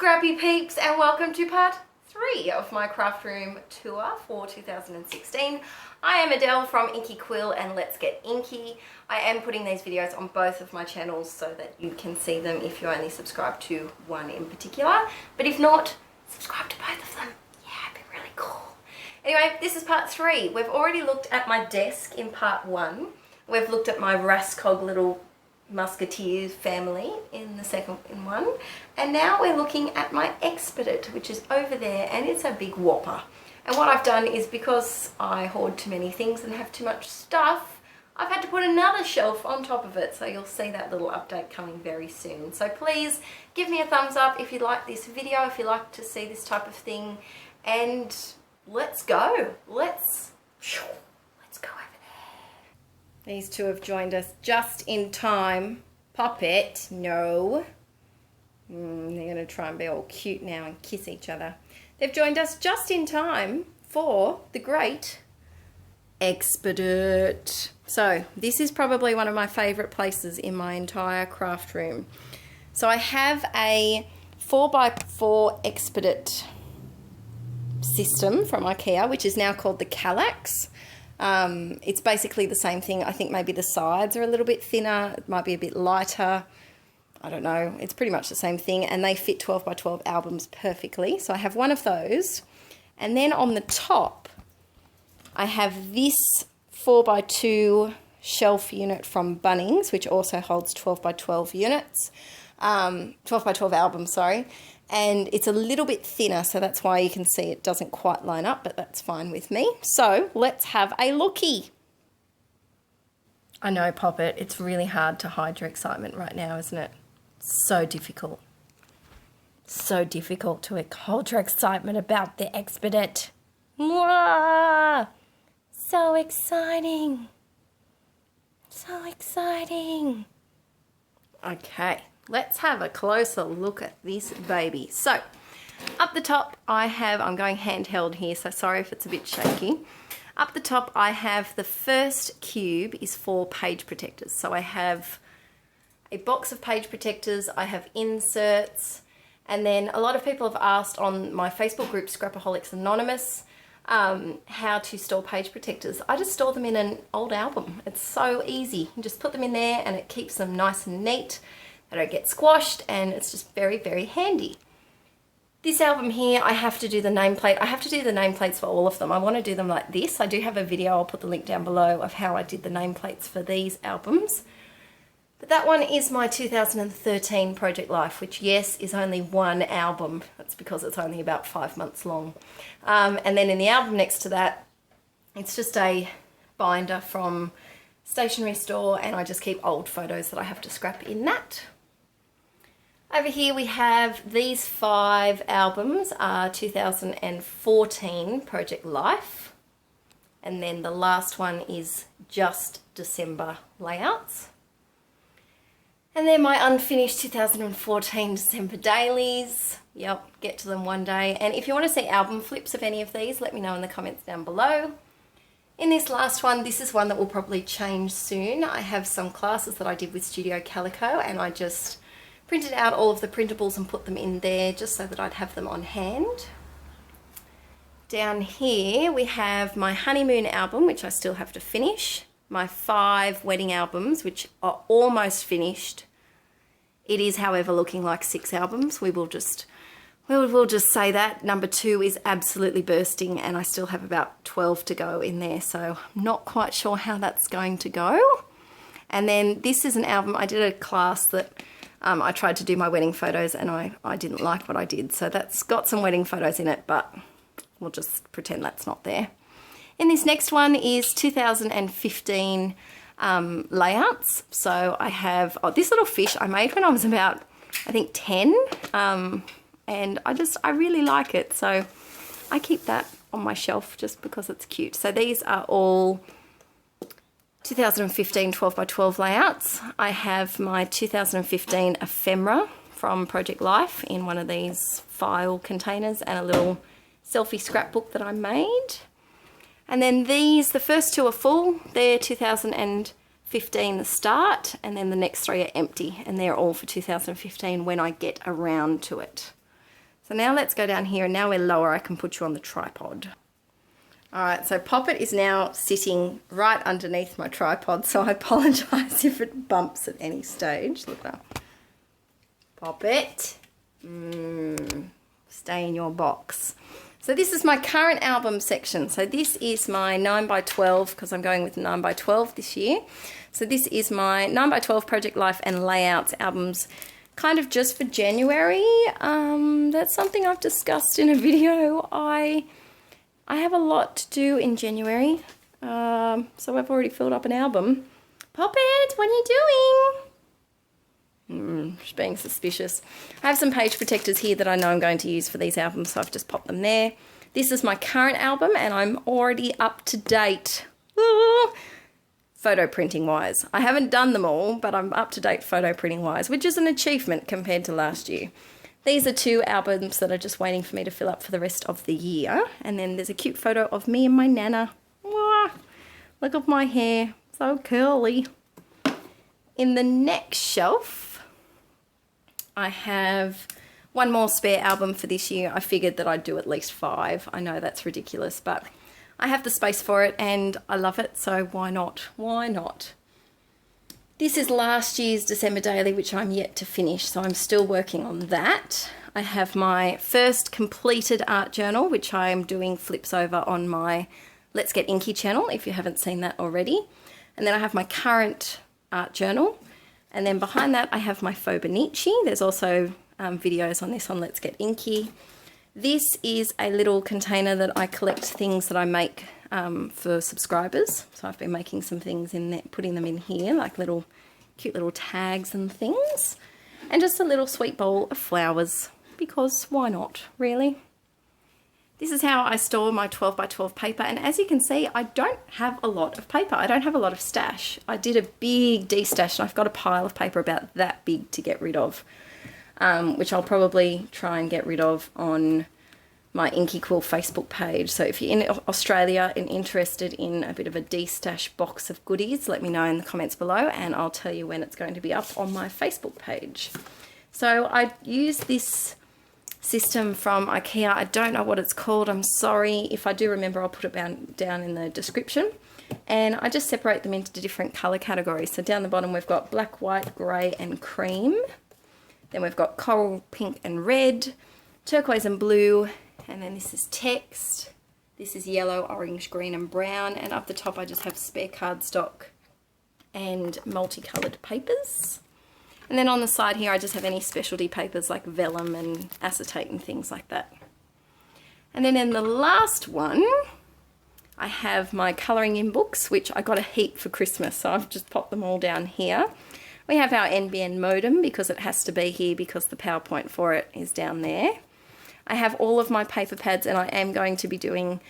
Scrappy peeps, and welcome to part 3 of my craft room tour for 2016. I am Adele from Inky Quill and Let's Get Inky. I am putting these videos on both of my channels so that you can see them if you only subscribe to one in particular. But if not, subscribe to both of them. Yeah, it'd be really cool. Anyway, this is part 3. We've already looked at my desk in part 1. We've looked at my Rascog little Musketeers family in the second one, and now we're looking at my Expedit, which is over there, and it's a big whopper. And what I've done is, because I hoard too many things and have too much stuff, I've had to put another shelf on top of it, so you'll see that little update coming very soon. So please give me a thumbs up if you like this video, if you like to see this type of thing, and let's go. Let's go over there. These two have joined us just in time. Poppet, no. They're going to try and be all cute now and kiss each other. They've joined us just in time for the great Expedit. So this is probably one of my favourite places in my entire craft room. So I have a 4x4 Expedit system from IKEA, which is now called the Kallax. It's basically the same thing. I think maybe the sides are a little bit thinner. It might be a bit lighter. I don't know. It's pretty much the same thing, and they fit 12x12 albums perfectly. So I have one of those. And then on the top, I have this 4x2 shelf unit from Bunnings, which also holds 12x12 units. 12x12 albums, sorry. And it's a little bit thinner, so that's why you can see it doesn't quite line up, but that's fine with me. So let's have a looky. I know, Poppet, it's really hard to hide your excitement right now, isn't it? So difficult. So difficult to hold your excitement about the Expedit. Mwah! So exciting. So exciting. Okay. Let's have a closer look at this baby. So, up the top I'm going handheld here, so sorry if it's a bit shaky. Up the top I have the first cube is for page protectors. So I have a box of page protectors, I have inserts, and then a lot of people have asked on my Facebook group Scrapaholics Anonymous how to store page protectors. I just store them in an old album. It's so easy. You just put them in there and it keeps them nice and neat. They don't get squashed, and it's just very, very handy. This album here, I have to do the nameplate. I have to do the nameplates for all of them. I want to do them like this. I do have a video, I'll put the link down below, of how I did the nameplates for these albums. But that one is my 2013 Project Life, which, yes, is only one album. That's because it's only about 5 months long. And then in the album next to that, it's just a binder from stationery store, and I just keep old photos that I have to scrap in that. Over here we have these 5 albums, 2014 Project Life, and then the last one is just December layouts. And then my unfinished 2014 December dailies. Yep, get to them one day. And if you want to see album flips of any of these, let me know in the comments down below. In this last one, this is one that will probably change soon. I have some classes that I did with Studio Calico, and I just printed out all of the printables and put them in there just so that I'd have them on hand. Down here we have my honeymoon album, which I still have to finish. My 5 wedding albums, which are almost finished. It is, however, looking like 6 albums. We'll just say that. Number 2 is absolutely bursting, and I still have about 12 to go in there, so I'm not quite sure how that's going to go. And then this is an album. I did a class that I tried to do my wedding photos, and I didn't like what I did, so that's got some wedding photos in it, but we'll just pretend that's not there. And this next one is 2015 layouts. So I have this little fish I made when I was about, I think, 10, and I really like it, so I keep that on my shelf just because it's cute. So these are all 2015 12x12 layouts. I have my 2015 ephemera from Project Life in one of these file containers, and a little selfie scrapbook that I made. And then these, the first 2 are full. They're 2015 the start, and then the next 3 are empty, and they're all for 2015 when I get around to it. So now let's go down here, and now we're lower, I can put you on the tripod. All right, so Poppet is now sitting right underneath my tripod, so I apologise if it bumps at any stage. Look now. Poppet, stay in your box. So this is my current album section. So this is my 9x12, because I'm going with 9x12 this year. So this is my 9x12 Project Life and Layouts albums, kind of just for January. That's something I've discussed in a video. I have a lot to do in January, so I've already filled up an album. Poppet, what are you doing? Just being suspicious. I have some page protectors here that I know I'm going to use for these albums, so I've just popped them there. This is my current album, and I'm already up to date. Photo printing wise. I haven't done them all, but I'm up to date photo printing wise, which is an achievement compared to last year. These are 2 albums that are just waiting for me to fill up for the rest of the year. And then there's a cute photo of me and my Nana. Mwah! Look at my hair, so curly. In the next shelf, I have one more spare album for this year. I figured that I'd do at least 5. I know that's ridiculous, but I have the space for it and I love it, so why not? Why not? This is last year's December Daily, which I'm yet to finish, so I'm still working on that. I have my first completed art journal, which I am doing flips over on my Let's Get Inky channel, if you haven't seen that already. And then I have my current art journal. And then behind that, I have my Fauxbonichi. There's also videos on this on Let's Get Inky. This is a little container that I collect things that I make for subscribers. So I've been making some things in there, putting them in here, like little cute little tags and things. And just a little sweet bowl of flowers, because why not, really? This is how I store my 12x12 paper, and as you can see, I don't have a lot of paper. I don't have a lot of stash. I did a big de-stash, and I've got a pile of paper about that big to get rid of, which I'll probably try and get rid of on my Inky Quill Facebook page. So if you're in Australia and interested in a bit of a de-stash box of goodies, let me know in the comments below, and I'll tell you when it's going to be up on my Facebook page. So I use this system from IKEA. I don't know what it's called. I'm sorry. If I do remember, I'll put it down in the description. And I just separate them into different colour categories. So down the bottom we've got black, white, grey and cream. Then we've got coral, pink and red, turquoise and blue, and then this is text. This is yellow, orange, green and brown. And up the top I just have spare cardstock and multicoloured papers. And then on the side here I just have any specialty papers like vellum and acetate and things like that. And then in the last one I have my colouring in books, which I got a heap for Christmas, so I've just popped them all down here. We have our NBN modem because it has to be here because the PowerPoint for it is down there. I have all of my paper pads, and I am going to be doing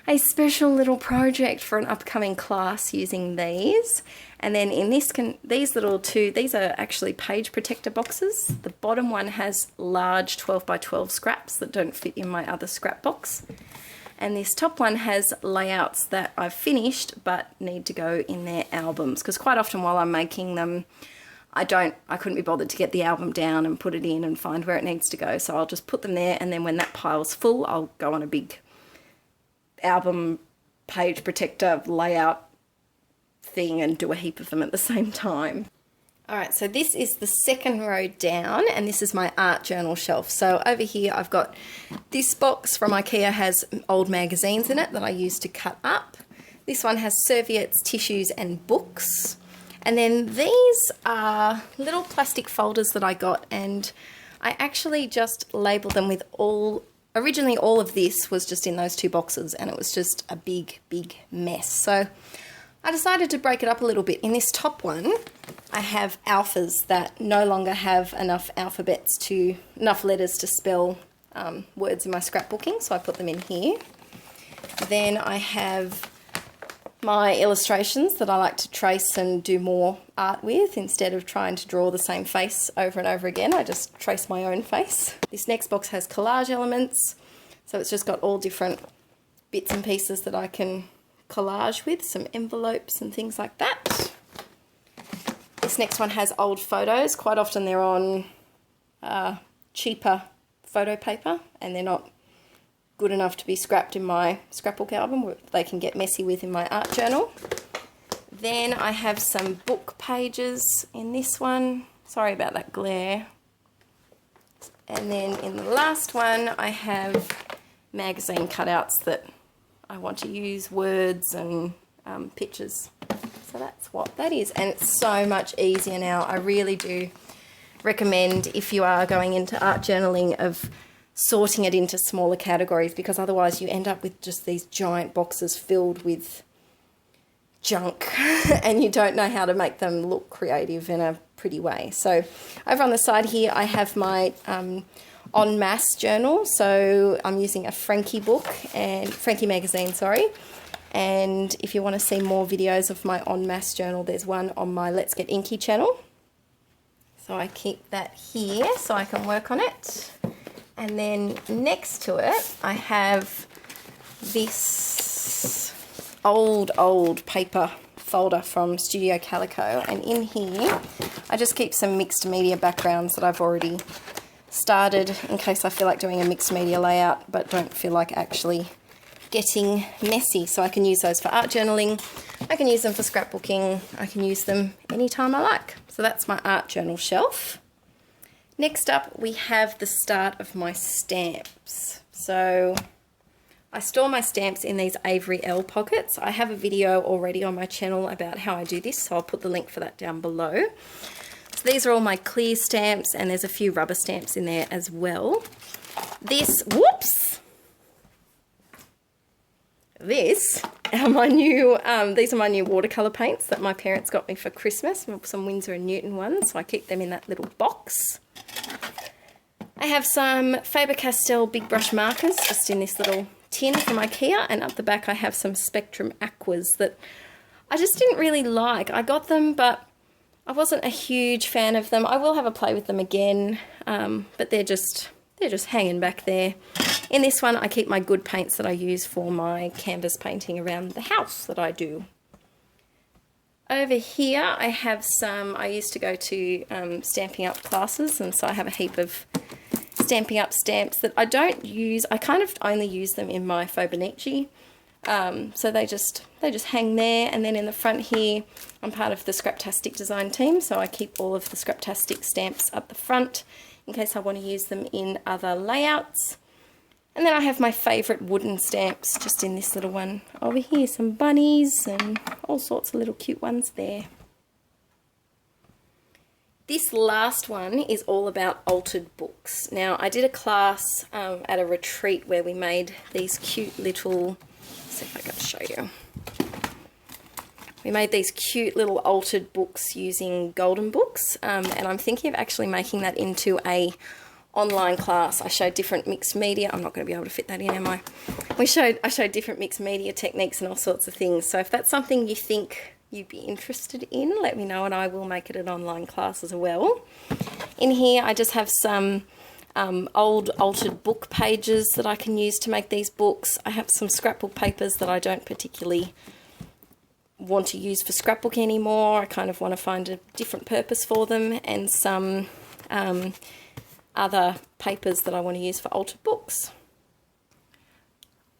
a special little project for an upcoming class using these. And then in this, these little two, these are actually page protector boxes. The bottom one has large 12x12 scraps that don't fit in my other scrap box. And this top one has layouts that I've finished but need to go in their albums, because quite often while I'm making them, I couldn't be bothered to get the album down and put it in and find where it needs to go. So I'll just put them there, and then when that pile's full, I'll go on a big album page protector layout thing and do a heap of them at the same time. Alright, so this is the second row down, and this is my art journal shelf. So over here I've got this box from IKEA, has old magazines in it that I use to cut up. This one has serviettes, tissues and books. And then these are little plastic folders that I got, and I actually just labelled them with originally all of this was just in those two boxes, and it was just a big mess. So I decided to break it up a little bit. In this top one, I have alphas that no longer have enough enough letters to spell words in my scrapbooking, so I put them in here. Then I have my illustrations that I like to trace and do more art with. Instead of trying to draw the same face over and over again, I just trace my own face. This next box has collage elements, so it's just got all different bits and pieces that I can collage with, some envelopes and things like that. This next one has old photos. Quite often they're on cheaper photo paper, and they're not good enough to be scrapped in my scrapbook album. They can get messy with in my art journal. Then I have some book pages in this one. Sorry about that glare. And then in the last one, I have magazine cutouts that I want to use, words and pictures. So that's what that is. And it's so much easier now. I really do recommend, if you are going into art journaling, of sorting it into smaller categories, because otherwise you end up with just these giant boxes filled with junk and you don't know how to make them look creative in a pretty way. So over on the side here I have my En Masse journal. So I'm using a Frankie book and Frankie magazine, sorry. And if you want to see more videos of my En Masse journal, there's one on my Let's Get Inky channel. So I keep that here so I can work on it. And then next to it, I have this old paper folder from Studio Calico. And in here, I just keep some mixed media backgrounds that I've already started in case I feel like doing a mixed media layout, but don't feel like actually getting messy. So I can use those for art journaling. I can use them for scrapbooking. I can use them anytime I like. So that's my art journal shelf. Next up, we have the start of my stamps. So I store my stamps in these Avery Elle pockets. I have a video already on my channel about how I do this, so I'll put the link for that down below. So these are all my clear stamps, and there's a few rubber stamps in there as well. This are my new, these are my new watercolour paints that my parents got me for Christmas, some Winsor & Newton ones, so I keep them in that little box. I have some Faber-Castell big brush markers just in this little tin from IKEA, and up the back I have some Spectrum Aquas that I just didn't really like. I got them, but I wasn't a huge fan of them. I will have a play with them again, but they're just hanging back there. In this one, I keep my good paints that I use for my canvas painting around the house that I do. Over here, I have some, I used to go to Stampin' Up classes, and so I have a heap of Stampin' Up stamps that I don't use. I kind of only use them in my Fauxbonichi. So they just hang there. And then in the front here, I'm part of the Scraptastic design team, so I keep all of the Scraptastic stamps up the front in case I want to use them in other layouts. And then I have my favourite wooden stamps just in this little one over here. Some bunnies and all sorts of little cute ones there. This last one is all about altered books. Now, I did a class at a retreat where we made these cute little, let's see if I can show you. We made these cute little altered books using golden books, and I'm thinking of actually making that into a online class. I showed different mixed media. I'm not going to be able to fit that in, am I? I showed different mixed media techniques and all sorts of things. So if that's something you think you'd be interested in, let me know and I will make it an online class as well. In here I just have some old altered book pages that I can use to make these books. I have some scrapbook papers that I don't particularly want to use for scrapbook anymore. I kind of want to find a different purpose for them, and some other papers that I want to use for altered books.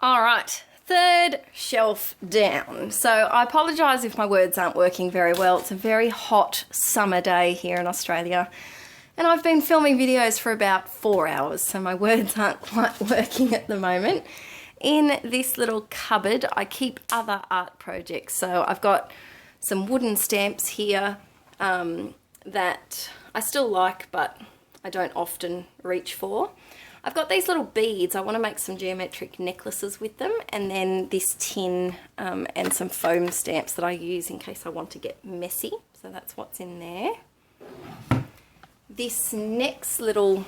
Alright, third shelf down. So I apologise if my words aren't working very well. It's a very hot summer day here in Australia, and I've been filming videos for about 4 hours, so my words aren't quite working at the moment. In this little cupboard, I keep other art projects. So I've got some wooden stamps here that I still like, but I don't often reach for. I've got these little beads. I want to make some geometric necklaces with them, and then this tin and some foam stamps that I use in case I want to get messy. So that's what's in there. This next little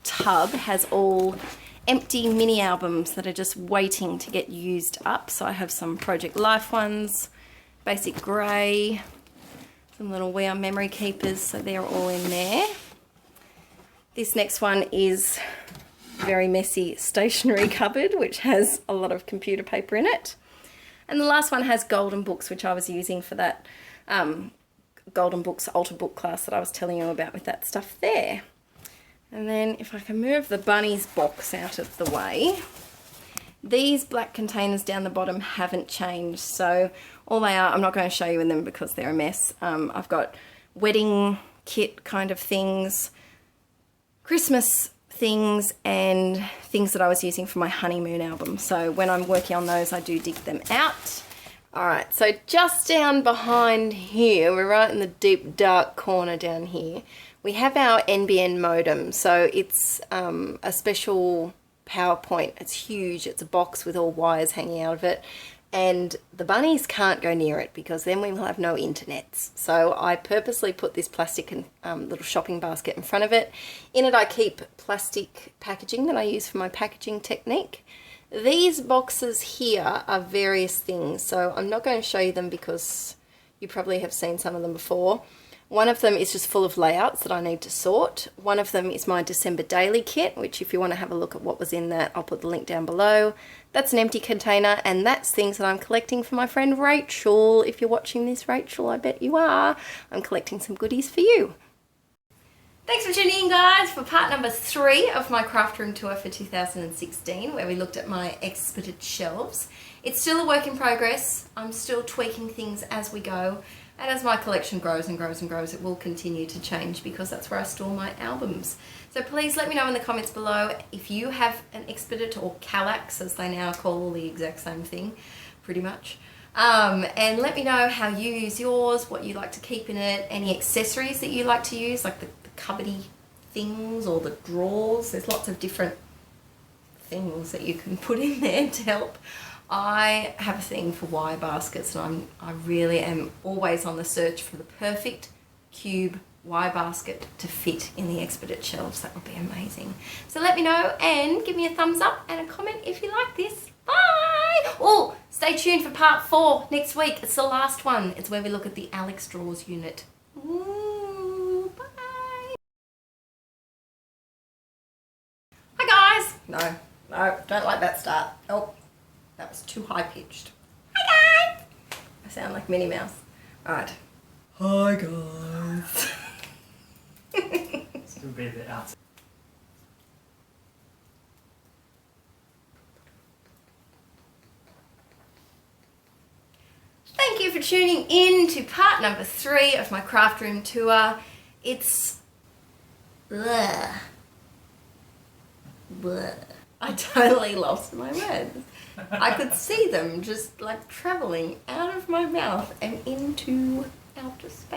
tub has all empty mini albums that are just waiting to get used up. So I have some Project Life ones, Basic Grey, some little We Are Memory Keepers, so they're all in there. This next one is very messy stationery cupboard, which has a lot of computer paper in it. And the last one has golden books, which I was using for that golden books altered book class that I was telling you about with that stuff there. And then if I can move the bunnies box out of the way, these black containers down the bottom haven't changed. So all they are, I'm not going to show you in them because they're a mess. I've got wedding kit kind of things, Christmas things, and things that I was using for my honeymoon album. So when I'm working on those, I do dig them out. All right, so just down behind here, we're right in the deep dark corner down here, we have our NBN modem. So it's a special PowerPoint. It's huge. It's a box with all wires hanging out of it. And the bunnies can't go near it because then we will have no internets. So I purposely put this plastic little shopping basket in front of it. In it I keep plastic packaging that I use for my packaging technique. These boxes here are various things, so I'm not going to show you them because you probably have seen some of them before. One of them is just full of layouts that I need to sort. One of them is my December daily kit, which if you want to have a look at what was in that, I'll put the link down below. That's an empty container, and that's things that I'm collecting for my friend Rachel. If you're watching this, Rachel, I bet you are. I'm collecting some goodies for you. Thanks for tuning in, guys, for part number 3 of my craft room tour for 2016, where we looked at my exhibited shelves. It's still a work in progress. I'm still tweaking things as we go. And as my collection grows and grows and grows, it will continue to change because that's where I store my albums. So please let me know in the comments below if you have an Expedit or Kallax, as they now call all the exact same thing, pretty much. And let me know how you use yours, what you like to keep in it, any accessories that you like to use, like the cupboardy things or the drawers. There's lots of different things that you can put in there to help. I have a thing for wire baskets, and I really am always on the search for the perfect cube wire basket to fit in the Expedit shelves. That would be amazing. So let me know and give me a thumbs up and a comment if you like this. Bye! Oh, stay tuned for part 4 next week. It's the last one. It's where we look at the Alex Drawers unit. Ooh, bye! Hi guys! No, don't like that start. Oh. That was too high-pitched. Hi guys! I sound like Minnie Mouse. Alright. Hi guys! Still be a bit out. Thank you for tuning in to part number 3 of my craft room tour. It's... Bleh. Bleh. I totally lost my words. I could see them just like travelling out of my mouth and into outer space.